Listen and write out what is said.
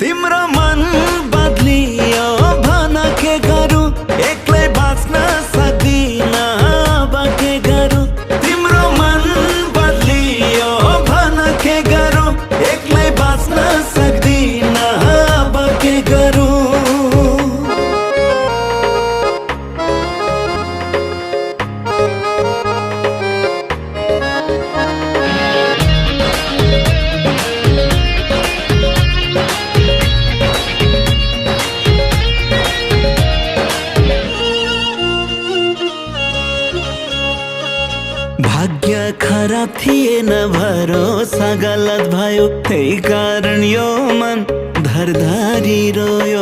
तिम्रो मन बदलियो भन के गरौँ, एक्लै बाँच्न सक्दिन अब के गरौँ। तिम्रो मन बदलियो भन के गरौँ, एक्लै बाँच्न सक्दिन अब के गरौँ। भाग्य खराब थिएन, भरोसा गलत भयो, त्यही कारण यो मन धरधारी रोयो।